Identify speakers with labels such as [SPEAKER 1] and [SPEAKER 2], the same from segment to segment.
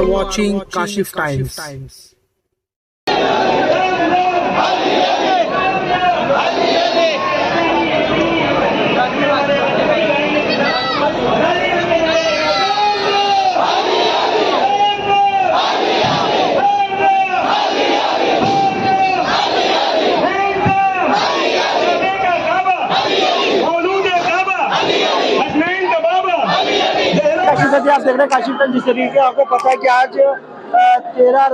[SPEAKER 1] are watching Kashif Times.
[SPEAKER 2] Kashif आप देख रहे हैं काशिफ टाइम। जिस तरीके आपको पता है कि आज 13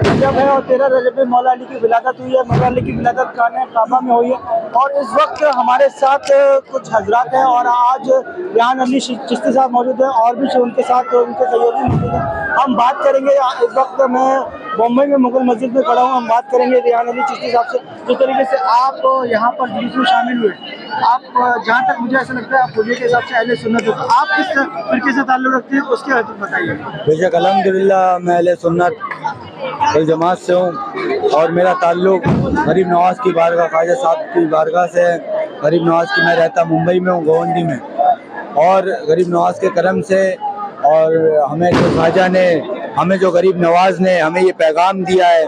[SPEAKER 2] रजब है और 13 रजब में मौला अली की विलादत हुई है। मौला अली की विलादत खाने काबा में हुई है और इस वक्त हमारे साथ कुछ हजरात हैं और आज रिहान अली चिश्ती साहब मौजूद हैं और भी उनके साथ उनके सहयोगी मौजूद हैं। हम बात करेंगे, इस वक्त मैं मुंबई में मुगल मस्जिद में खड़ा हूँ, हम बात करेंगे रिहान अली चिश्ती साहब से। जिस तरीके से आप यहाँ पर जुलूस में शामिल हुए, आप जहाँ तक मुझे ऐसा लगता है आप खुले के हिसाब से अहले सुन्नत हो, आप किस तरीके से ताल्लुक़ रखते हैं उसके हद बताइए।
[SPEAKER 3] बेशक अल्हम्दुलिल्लाह मैं अहले सुन्नत वल जमात से हूँ और मेरा ताल्लुक़ गरीब नवाज की बारगाह ख्वाजा साहब की बारगाह से है। गरीब नवाज की मैं रहता मुंबई में हूँ, गोवंडी में, और गरीब नवाज के करम से और हमें जो ख्वाजा ने, हमें जो गरीब नवाज ने हमें ये पैगाम दिया है,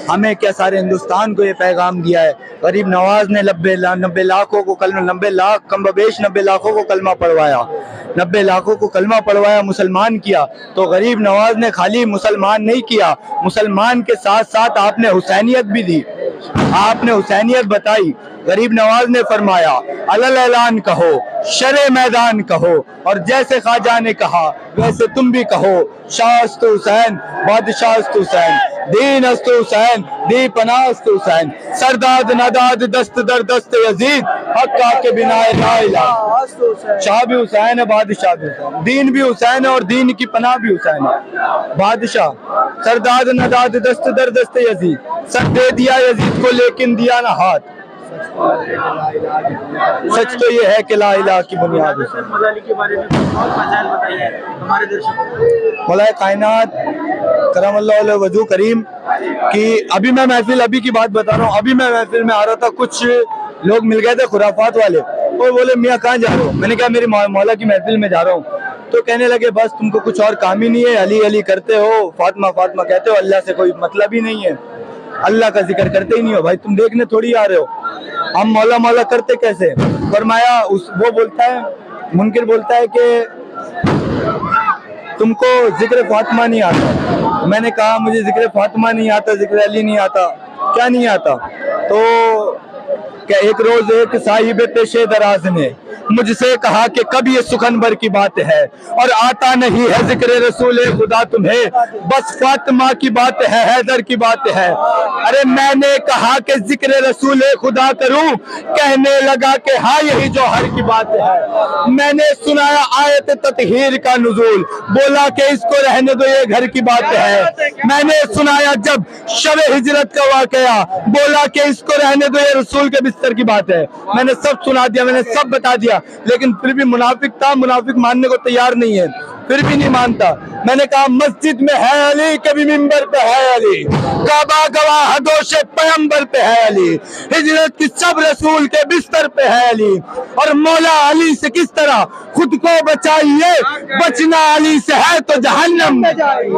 [SPEAKER 3] हमें क्या सारे हिंदुस्तान को ये पैगाम दिया है। गरीब नवाज ने 90 लाखों को कलमा, 90 लाख कम बबेश 90 लाखों को कलमा पढ़वाया, 90 लाखों को कलमा पढ़वाया, मुसलमान किया। तो गरीब नवाज ने खाली मुसलमान नहीं किया, मुसलमान के साथ साथ आपने हुसैनियत भी दी, आपने हुसैनियत बताई। गरीब नवाज ने फरमाया अलल ऐलान कहो, शरे मैदान कहो, और जैसे ख्वाजा ने कहा वैसे तुम भी कहो। शाहस्त हुसैन बादशाहस्त हुसैन, दीन अस्त हुसैन दी पनास्त हुसैन, सरदाद नदाद दस्त दर दस्त यजीद, हक्का के बिना ला इलाहा। शाह भी हुसैन है, बादशाह भी हुसैन, दीन भी हुसैन है और दीन की पनाह भी हुसैन है। बादशाह सरदाद नदाद दस्त दर दस्त यजीद, सर दे दिया यजीद को लेकिन दिया ना हाथ। सच तो ये है कि ला इलाहा की बुनियाद है।
[SPEAKER 2] मौला अली के बारे में बहुत फज़ाइल बताइए हमारे दर्शकों।
[SPEAKER 3] मौला कायनात करमल्लाहु वजहू करीम की अभी मैं महफिल, अभी की बात बता रहा हूँ, अभी मैं महफिल में आ रहा था, कुछ लोग मिल गए थे खुराफात वाले, वो बोले मियाँ कहाँ जा रहे हो? मैंने कहा मेरी मौला की महफिल में जा रहा हूँ। तो कहने लगे बस तुमको कुछ और काम ही नहीं है, अली अली करते हो, फातिमा फातिमा कहते हो, अल्लाह से कोई मतलब ही नहीं है, अल्लाह का जिक्र करते ही नहीं हो। भाई तुम देखने थोड़ी आ रहे हो, हम मौला मौला करते कैसे? फरमाया वो बोलता है, मुनकिर बोलता है कि तुमको जिक्र फातिमा नहीं आता। मैंने कहा मुझे जिक्र फातिमा नहीं आता, जिक्र अली नहीं आता। क्या नहीं आता? तो क्या एक रोज एक साहिब पेशे दराज ने मुझसे कहा कि कब ये सुखनबर की बात है और आता नहीं है जिक्र रसूल खुदा तुम्हें, बस फातिमा की बात है, हैदर की बात है। अरे मैंने कहा कि जिक्र रसूल खुदा करूं, कहने लगा कि हाँ यही जौहर की बात है। मैंने सुनाया आयत ततहीर का नुज़ूल, बोला कि इसको रहने दो ये घर की बात है। मैंने सुनाया जब शब हिजरत का वाकया, बोला कि इसको रहने दो ये रसूल के बिस्तर की बात है। मैंने सब सुना दिया, मैंने सब बता दिया, लेकिन फिर भी मुनाफिक था, मुनाफिक मानने को तैयार नहीं है, फिर भी नहीं मानता। मैंने कहा मस्जिद में है अली, कभी मिंबर पे है अली, काबा गवाह दोषे पैगंबर पे है अली, हिजरत की सब रसूल के बिस्तर पे है अली। और मौला अली से किस तरह खुद को बचाइए, बचना अली से है तो जहन्नम में जाइए।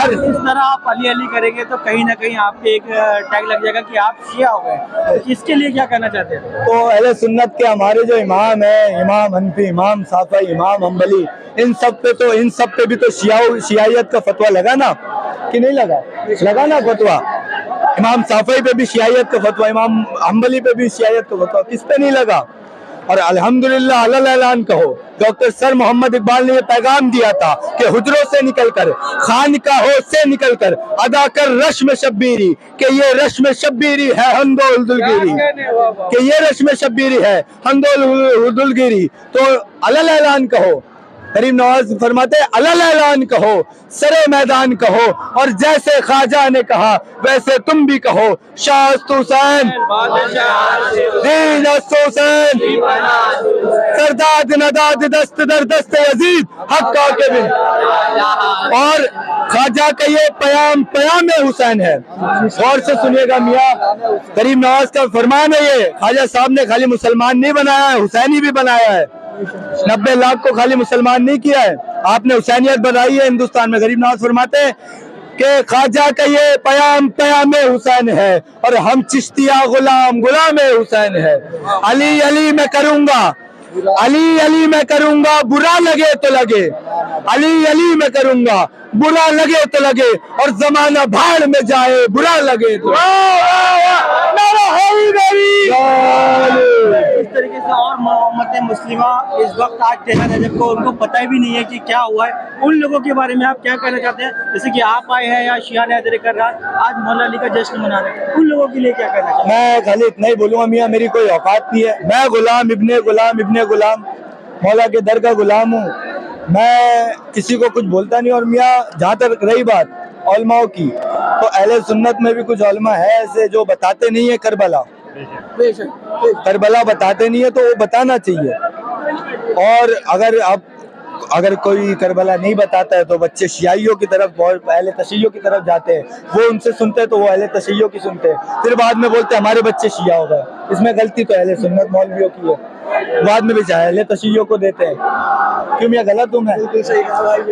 [SPEAKER 2] इस तरह आप अली अली करेंगे तो कहीं ना कहीं आपके एक टैग लग जाएगा कि आप शिया हो गए, तो इसके लिए क्या कहना चाहते हैं?
[SPEAKER 3] तो अहले सुन्नत के हमारे जो इमाम है, इमाम हनफी, इमाम साफ़ी, इमाम हम्बली, इन सब पे भी तो शियायत का फतवा लगा ना कि नहीं लगा? लगा ना फतवा। इमाम साफ़ी पे भी शियायत का फतवा, इमाम हम्बली पे भी शियायत का फतवा, किस पे नहीं लगा? और अल्हम्दुलिल्लाह अलल ऐलान कहो, डॉक्टर सर मोहम्मद इकबाल ने ये पैगाम दिया था कि हुजरों से निकलकर, खानकाहों से निकलकर अदा कर रश्म शब्बीरी, कि ये रश्म शब्बीरी है हंदोल दुलगिरी, कि ये रश्म शब्बीरी है हंदोल दुलगिरी। तो अलल ऐलान कहो, गरीब नवाज फरमाते अलल ऐलान कहो, सरे मैदान कहो, और जैसे ख्वाजा ने कहा वैसे तुम भी कहो, शाह हुसैन दीन हुसैन सरदाद नदाद दस्त दर दस्त यजीद हक्का के बिन। और ख्वाजा का ये पयाम पयाम हुसैन है। गौर से सुनिएगा मियाँ, गरीब नवाज का फरमान है ये। ख्वाजा साहब ने खाली मुसलमान नहीं बनाया है, हुसैनी भी बनाया है। 90 लाख को खाली मुसलमान नहीं किया है, आपने हुसैनियत बनाई है हिंदुस्तान में। गरीब नवाज फरमाते हैं कि ख्वाजा का ये पयाम पयाम हुसैन है और हम चिश्तिया गुलाम गुलाम हुसैन है। अली अली मैं करूंगा, अली अली मैं करूंगा, बुरा लगे तो लगे, अली अली मैं करूंगा, बुरा लगे तो लगे, और जमाना भाड़ में जाए बुरा लगे तो।
[SPEAKER 2] इस तरीके से और उम्मत मुस्लिमा इस वक्त आज 13 रजब को उनको पता भी नहीं है कि क्या हुआ है। उन लोगों के बारे में आप क्या कहना चाहते हैं, जैसे कि आप आए हैं या शिया नजर कर रहा आज मौला अली का जश्न मना रहे हैं, उन लोगों के लिए क्या कहना चाहते हैं?
[SPEAKER 3] मैं खाली इतना ही बोलूंगा मियाँ, मेरी कोई औकात नहीं है। मैं गुलाम इब्ने गुलाम मौला के दर का गुलाम हूँ। मैं किसी को कुछ बोलता नहीं। और मियाँ जहाँ तक रही बात उलमाओं की, तो अहले सुन्नत में भी कुछ उलमा है ऐसे जो बताते नहीं है करबला बताते नहीं है, तो वो बताना चाहिए। और अगर कोई करबला नहीं बताता है तो बच्चे शियाइयों की तरफ, बहुत अहले तशय्यो की तरफ जाते हैं, वो उनसे सुनते हैं तो वो अहले तशय्यो की सुनते हैं, फिर बाद में बोलते हैं हमारे बच्चे शिया हो गए। इसमें गलती तो अहले सुन्नत मौलवियों की है, बाद में भी चाहे अहले तशय्यो को देते हैं। क्यों मैं गलत हूँ? मैं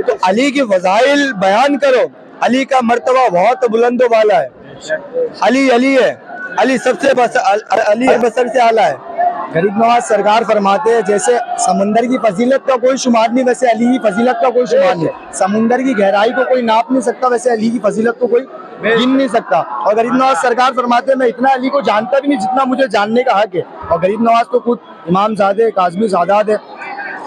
[SPEAKER 3] तो अली की फजाइल बयान करो। अली का मर्तबा बहुत बुलंदो वाला है। अली अली है, अली सबसे अली बसर से आला है। गरीब नवाज सरकार फरमाते हैं जैसे समंदर की फजीलत का कोई शुमार नहीं, वैसे अली की फजीलत का कोई शुमार नहीं। समुंदर की गहराई को कोई नाप नहीं सकता, वैसे अली की फजीलत को कोई गिन नहीं सकता। और गरीब नवाज सरकार फरमाते हैं मैं इतना अली को जानता भी नहीं जितना मुझे जानने का हक है। और गरीब नवाज तो खुद इमाम ज़ादे काज़मी सादात है।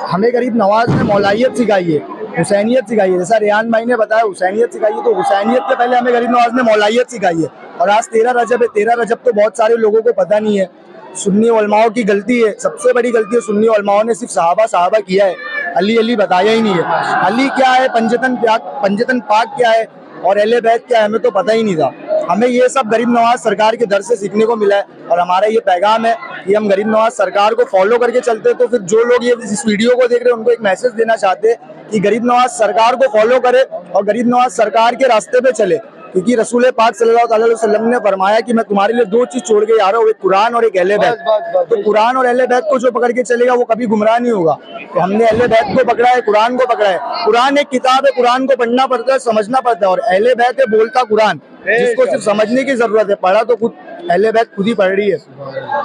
[SPEAKER 3] हमें गरीब नवाज ने मौलाइयत सिखाई है, हुसैनियत सिखाई है। जैसा रियान भाई ने बताया हुसैनियत सिखाई है, तो हुसैनियत के पहले हमें गरीब नवाज ने मौलाइयत सिखाई है। और आज 13 रजब है। 13 रजब तो बहुत सारे लोगों को पता नहीं है। सुन्नी उलमाओं की गलती है, सबसे बड़ी गलती है। सुन्नी उलमाओं ने सिर्फ सहाबा किया है, अली अली बताया ही नहीं है। अली क्या है, पंजतन पाक क्या है और अहले बैत क्या है, हमें तो पता ही नहीं था। हमें ये सब गरीब नवाज सरकार के दर से सीखने को मिला है। और हमारा ये पैगाम है कि हम गरीब नवाज सरकार को फॉलो करके चलते हैं। तो फिर जो लोग ये इस वीडियो को देख रहे हैं उनको एक मैसेज देना चाहते हैं कि गरीब नवाज सरकार को फॉलो करे और गरीब नवाज सरकार के रास्ते पे चले। क्योंकि रसूल पाक सल्लल्लाहु अलैहि वसल्लम ने फरमाया कि मैं तुम्हारे लिए 2 चीज छोड़ के आ रहा हूँ, एक कुरान और एक अहले बैत। तो कुरान और अहले बैत को जो पकड़ के चलेगा वो कभी गुमराह नहीं होगा। तो हमने अहले बैत को पकड़ा है, कुरान को पकड़ा है। कुरान एक किताब है, कुरान को पढ़ना पड़ता है, समझना पड़ता है। और अहले बैत है बोलता कुरान, जिसको सिर्फ समझने की जरूरत है, पढ़ा तो खुद अहले बैत खुद ही पढ़ रही है।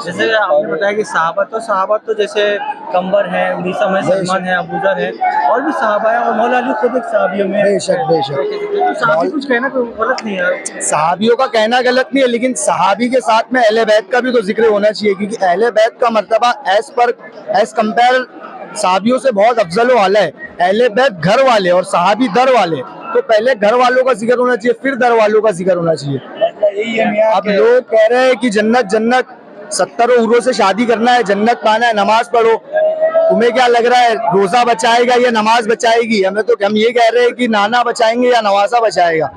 [SPEAKER 2] जैसे आपने बताया कि सहाबा तो जैसे कंबर है, उनीसा में सलमान है, अबूजर है, और भी सहाबा है, और मौला अली खुद एक सहाबियों में।
[SPEAKER 3] बेशक
[SPEAKER 2] तो सहाबी कुछ कहना कोई गलत नहीं है,
[SPEAKER 3] सहाबियों का कहना गलत नहीं है, लेकिन सहाबी के साथ में अहले बैत का भी तो जिक्र होना चाहिए। क्योंकि अहले बैत का मर्तबा एज कंपेयर सहाबियों से बहुत अफजल वाला है। अहले बैत घर वाले और सहाबी दर वाले, तो पहले घर वालों का जिक्र होना चाहिए, फिर दर वालों का जिक्र होना चाहिए। अब लोग कह रहे हैं कि जन्नत 70 उम्रों से शादी करना है, जन्नत पाना है, नमाज पढ़ो। तुम्हें क्या लग रहा है, रोजा बचाएगा या नमाज बचाएगी? हम ये कह रहे हैं कि नाना बचाएंगे या नवाजा बचाएगा।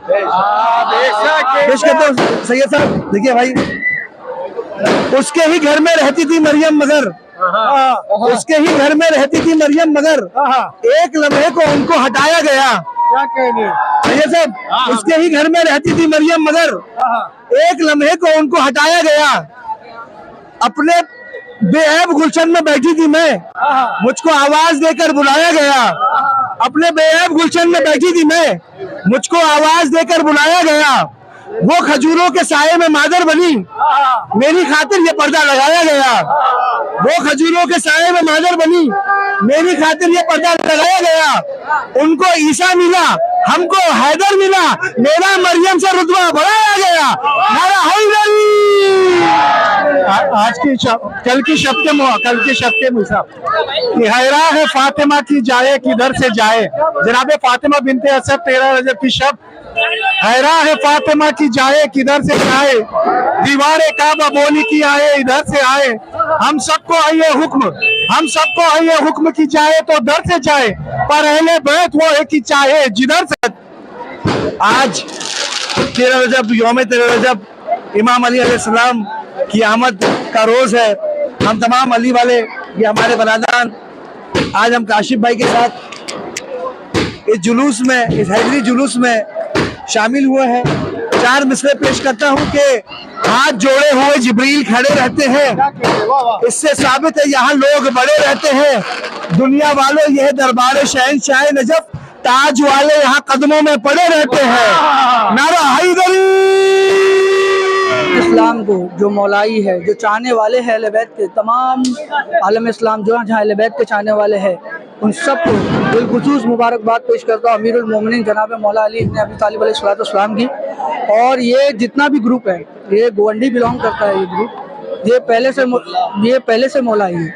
[SPEAKER 3] सैयद साहब देखिए भाई, उसके ही घर में रहती थी मरियम मगर, उसके ही घर में रहती थी मरियम मगर, एक लम्हे को उनको हटाया गया।
[SPEAKER 2] क्या कहने
[SPEAKER 3] सैयद साहब, उसके ही घर में रहती थी मरियम मगर, एक लम्हे को उनको हटाया गया। अपने बेऐब गुलशन में बैठी थी मैं, मुझको आवाज देकर बुलाया गया। अपने बेऐब गुलशन में बैठी थी मैं, मुझको आवाज देकर बुलाया गया। वो खजूरों के साये में मादर बनी, मेरी खातिर ये पर्दा लगाया गया। वो खजूरों के साये में मादर बनी, मेरी खातिर ये पर्दा लगाया गया। उनको ईसा मिला, हमको हैदर मिला, मेरा मरियम से रुतबा बढ़ाया गया। मेरा आज की कल की शब के मुसाफ हैरा है फातिमा की जाए किधर से जाए। जनाब फातिमा बिनते असद 13 रजब की शब हैरा है फातिमा की जाए किधर से जाए। दीवारे काबा बोली की आए इधर से आए। हम सबको आइए हुक्म
[SPEAKER 1] हम सबको है ये हुक्म की चाहे तो दर से चाहे, पर अहले बैत वो है कि चाहे जिधर से। आज 13 रजब, यौम 13 रजब, इमाम अली अलैहिस्सलाम की आमद का रोज है। हम तमाम अली वाले, ये हमारे बरादरान, आज हम काशिफ भाई के साथ इस जुलूस में, इस हैदरी जुलूस में शामिल हुए हैं। 4 मिसरे पेश करता हूँ कि हाथ जोड़े हुए जिब्रील खड़े रहते हैं, इससे साबित है यहाँ लोग बड़े रहते हैं। दुनिया वालों यह दरबार शहंशाह नजफ, ताज वाले यहाँ कदमों में पड़े रहते हैं। नारा हैदरी।
[SPEAKER 4] इस्लाम को जो मौलाई है, जो चाहने वाले हैं अहले बैत के, तमाम आलम इस्लाम जो जहाँ अहले बैत के चाहने वाले हैं, उन सबको बिलखुसूस मुबारकबाद पेश करता हूँ अमीरुल मोमिनीन जनाब मौला अली इब्न अबी तालिब अलैहिस्सलाम की। और ये जितना भी ग्रुप है, ये गोवंडी बिलोंग करता है। ये ग्रुप ये पहले से मौलाई है।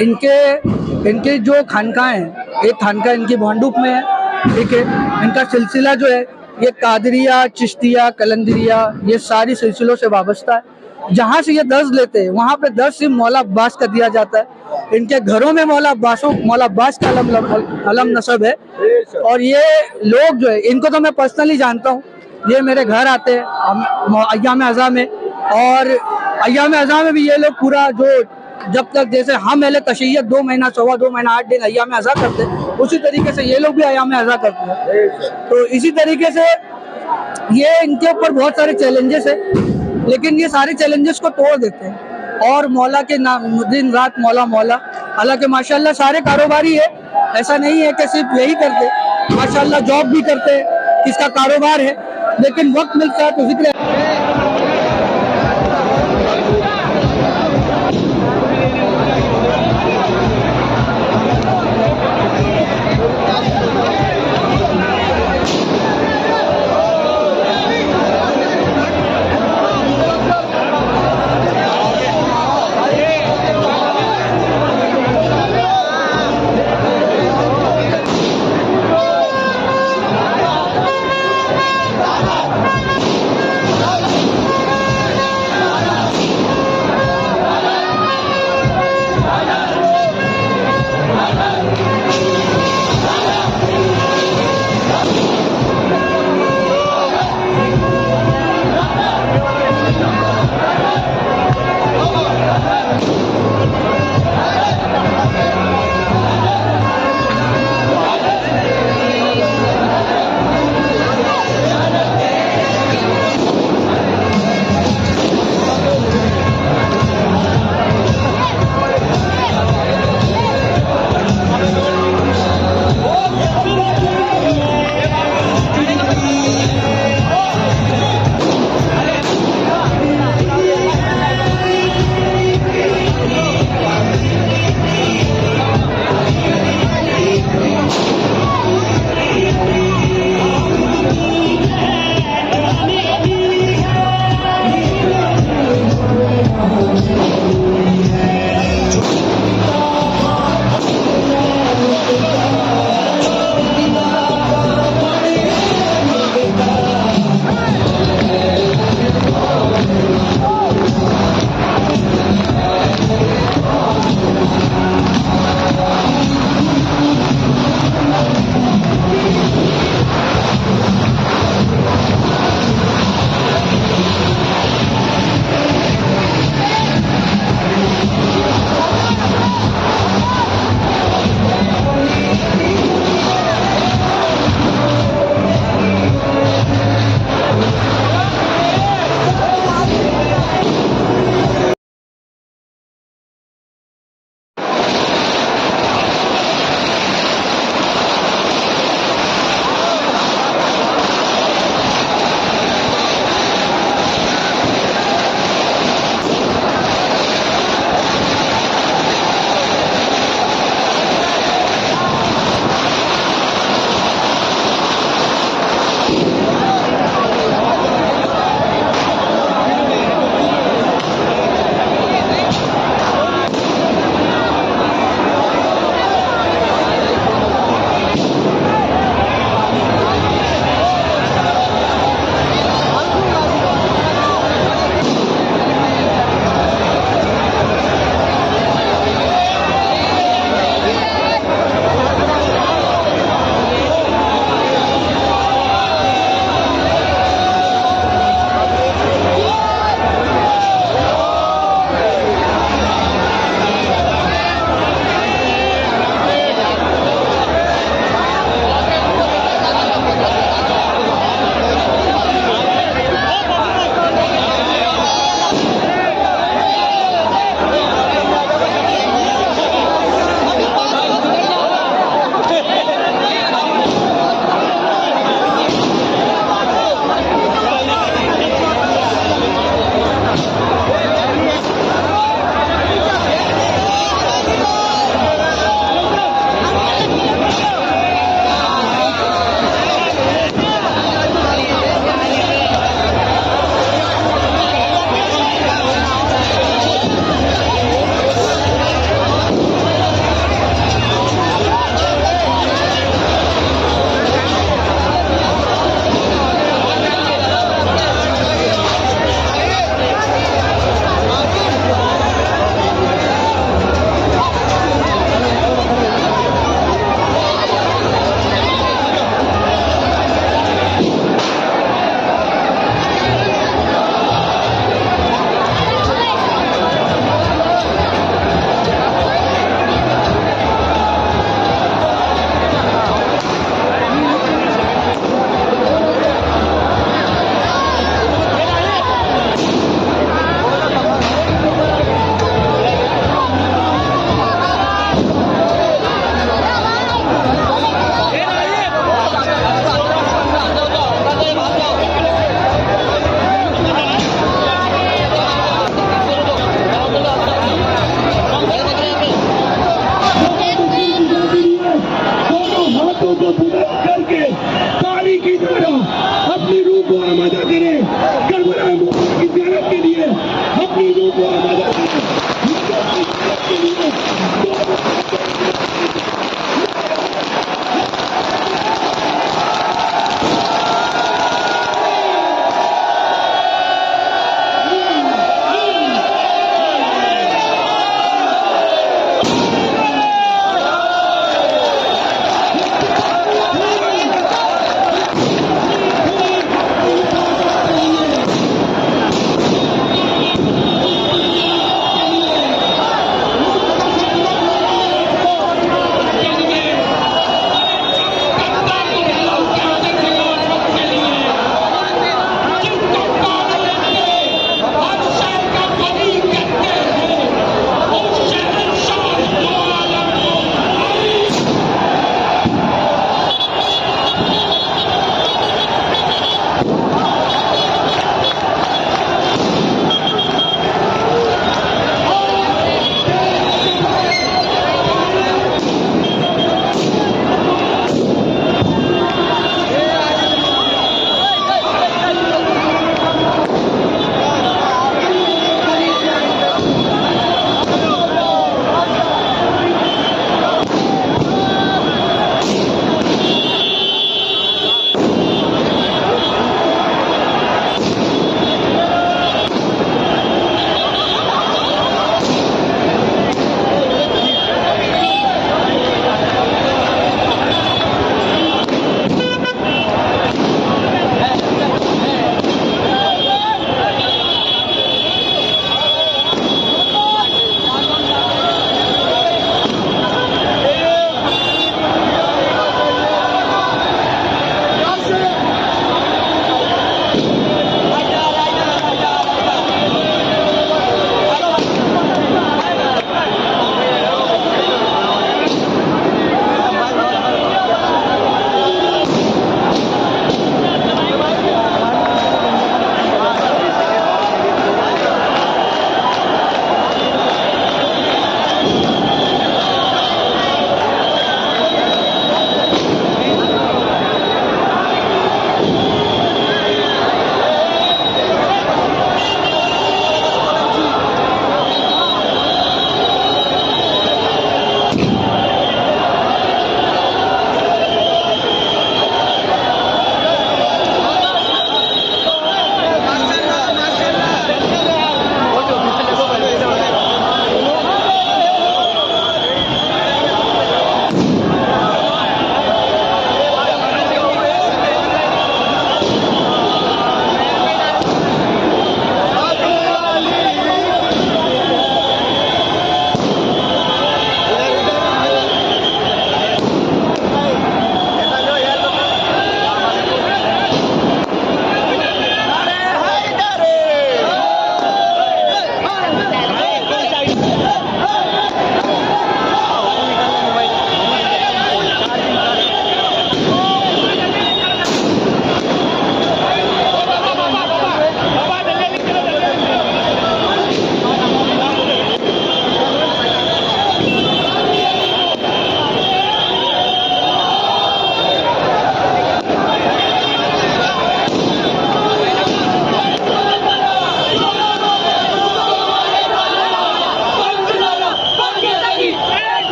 [SPEAKER 4] इनके जो खानकाह हैं, एक खानका इनकी भांडुप में है, ठीक है। इनका सिलसिला जो है ये कादरिया, चिश्तिया, कलंदरिया, ये सारी सिलसिलों से वाबस्ता है। जहाँ से ये दर्ज लेते हैं वहाँ पे दर्ज सिर्फ मौला अब्बास का दिया जाता है। इनके घरों में मौला अब्बास का अलम नसब है। और ये लोग जो है, इनको तो मैं पर्सनली जानता हूँ, ये मेरे घर आते हैं अय्याम अज़ा में, और अय्याम अज़ा में भी ये लोग पूरा जो, जब तक जैसे हम अहले तशय्युद 2 महीना, 2.25 महीना 8 दिन अय्याम अज़ा करते हैं, उसी तरीके से ये लोग भी अय्याम अज़ा करते हैं। तो इसी तरीके से ये इनके ऊपर बहुत सारे चैलेंजेस है, लेकिन ये सारे चैलेंजेस को तोड़ देते हैं और मौला के नाम दिन रात मौला मौला। हालांकि माशाल्लाह सारे कारोबारी है, ऐसा नहीं है कि सिर्फ यही करते, माशाल्लाह जॉब भी करते, किसका कारोबार है, लेकिन वक्त मिलता है तो जिक्र